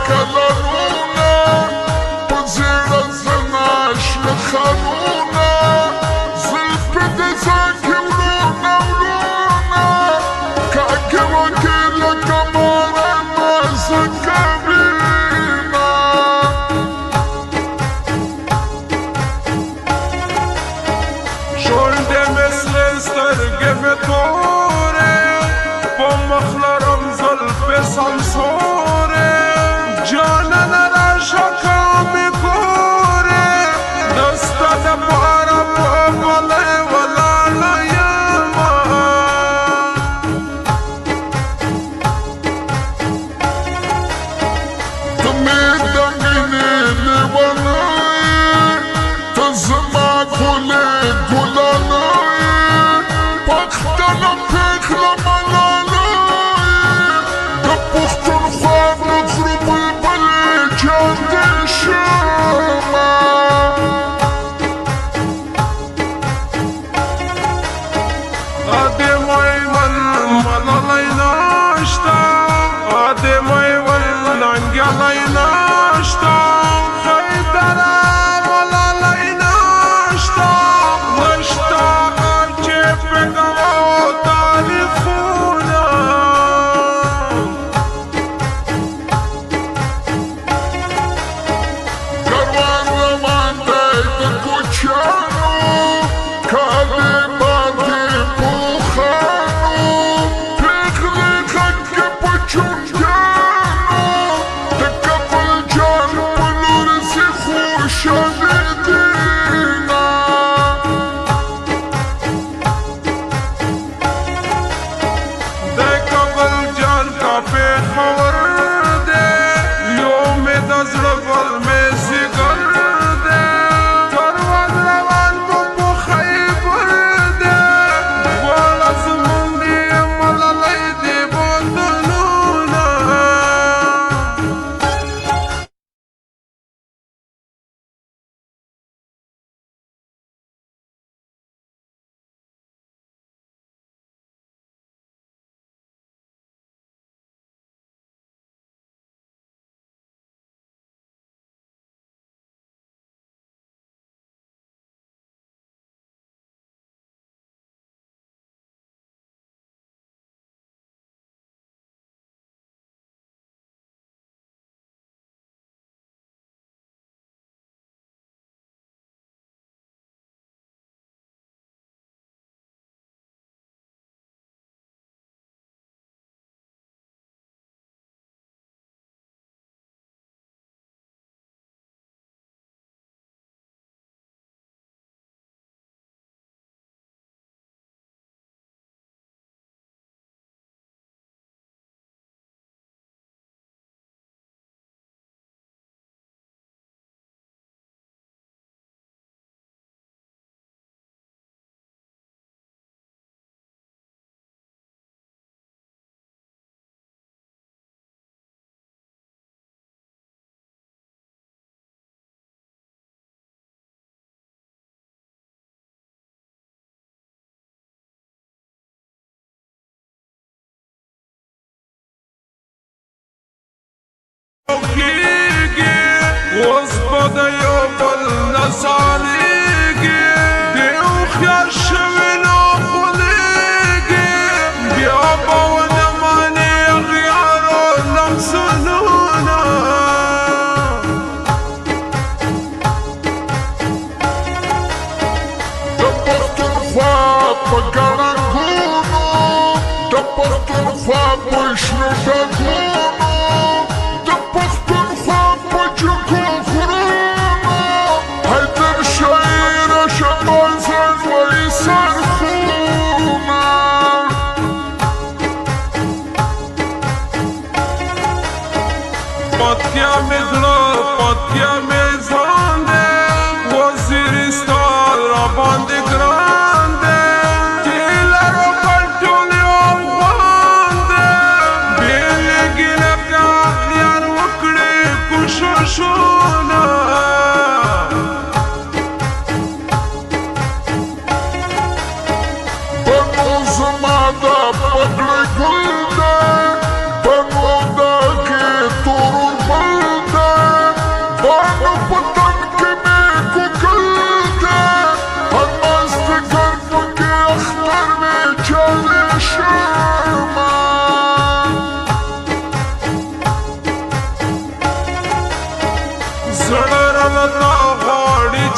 کلنونه په زیړه زنه شنه خالونه زلفې د ځان کې ورونه ورونه کاږې واږې لکه ماره مازه کوینه شونډې مې سرې سترګې مې تورې په مخ لرم زلفې سمسورې جانانه راشه که مې ګورې د ستا دپاره په غلی ولاړه یمه ته مې د مینې لیونه یې ته زما ګلې ګلانه یې پښتنه پېغله ملاله یې د پښتونخوا نه غرو بلبلې جان دې شمه ادې میوند ملالۍ نشته ادې میوند ننګیالی نشته حیدره ملالۍ نشته نشته چې فکرو تاریخونه کاروان روان دی د کوچیانو کالي باندې پوخانو پېغلې غږ کې په چونګیانو د کابل جان په لور ځي خوشحالي دینه د کابل جان کا پېښور دی یو مې د زړه ګل مې ځیګر دی کاروان روان په خیبر دی دواړه زموږ دي ملالۍ دي وطنونه کېږي اوس به د یو بل نه سالېږي د هوښیار شوي نه غولېږي بیا به ونه منې اغیارو لمسونونه د پښتونخوا په ګڼه ګوڼو د پښتونخوا په شنو ډګونو د پښتونخوا په جګو غرونو حیدر شاعره شمال ځان وایي سرخونه پتیا مې زړه پتیا مې ځان دی وزیرستان راباندې ګران دی چې لرو بل ټول یو افغان دی بې لږې لکه یار وکړې کوششونه بنو زما د پګړۍ ګل دی بنو د کې تور بل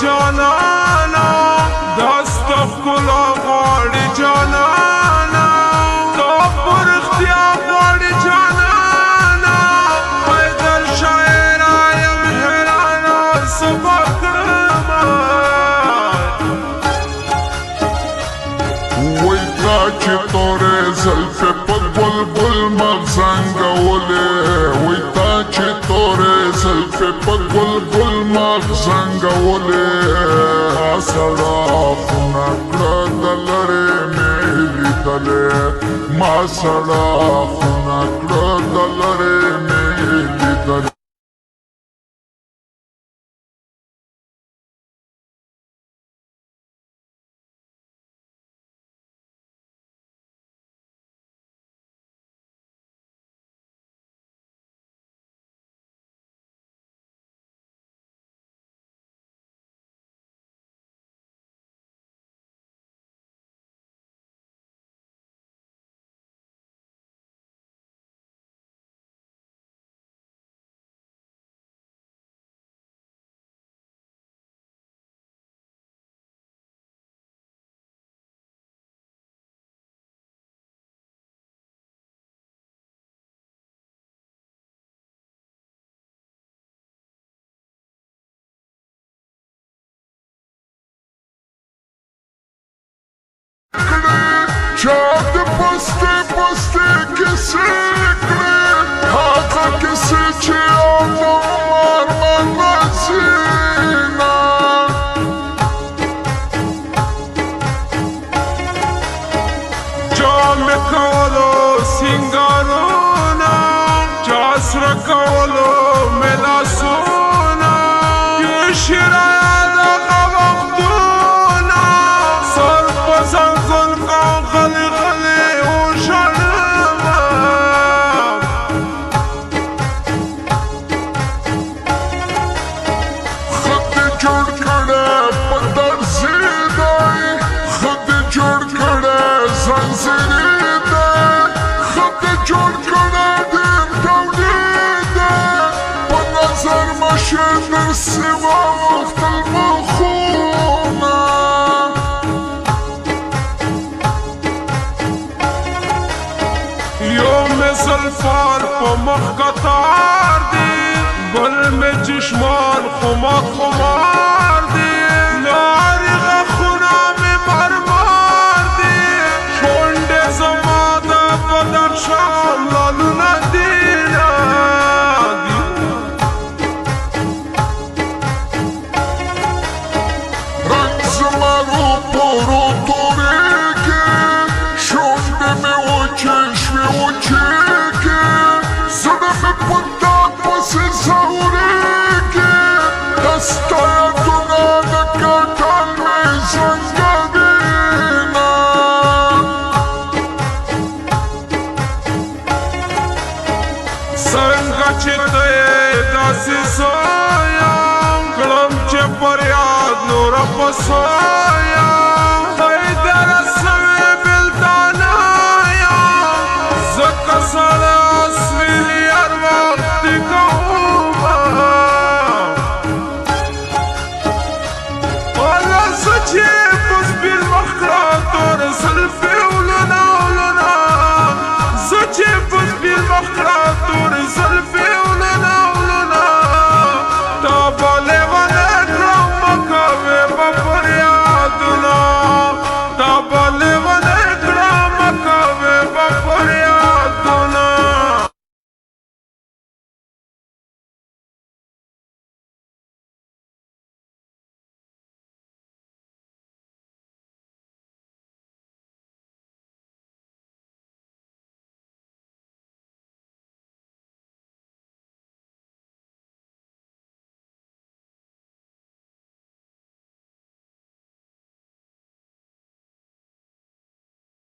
جانانا دست ښکلا غواړي جانانا تا پر اختیا غواړي جانانا حیدر شاعره یم حیرانه سبا کړمه وای تا چې تورې زلفې په بلبل مغزنګولې وای تا چې تورې زلفې په بلبل مغزنګولې ما سړه خونه کړه د لرې مې لیدلې ما سړه خونه کړه د لرې مې لیدلې چاپ پسته پسته کسی کړي هغه کسی چې آدم ارمان نسینا جامې کولو سینګارونه جاسره کولو مې لاسونه یې شرایه دغه وختونه سر په ځنګل غلی غلی وژړمه خط دې جوړ کړی په درزي دی خط دې جوړ کړی زنځیري دی خط دې جوړ کړی ډېر ډولي دی په نظر مشې درسي واوښتل مخونه یو مې زلفان په مخ قطار دی بل مې چشمان خمار خمار دی لارې غاښونه مې مرمار دی شونډې زما د بدخشان لالونه دي رنگ زمرو پرو تورېږي شونډې مې وچې شوې وچېږي زړه مې په تا پسې ځورېږي د ستا یادونه د کټن مې زنګوینه څنګه چې ته یې داسې زایم کړم چې پر یاد نوره پسایم حیدره سوې بېلتانه یم ځکه سړی اسویلي هر وخت دې کومه والا زه چې په سپین مخ کړه تور زلفې ولونه ولونه زه چې په سپین مخ کړه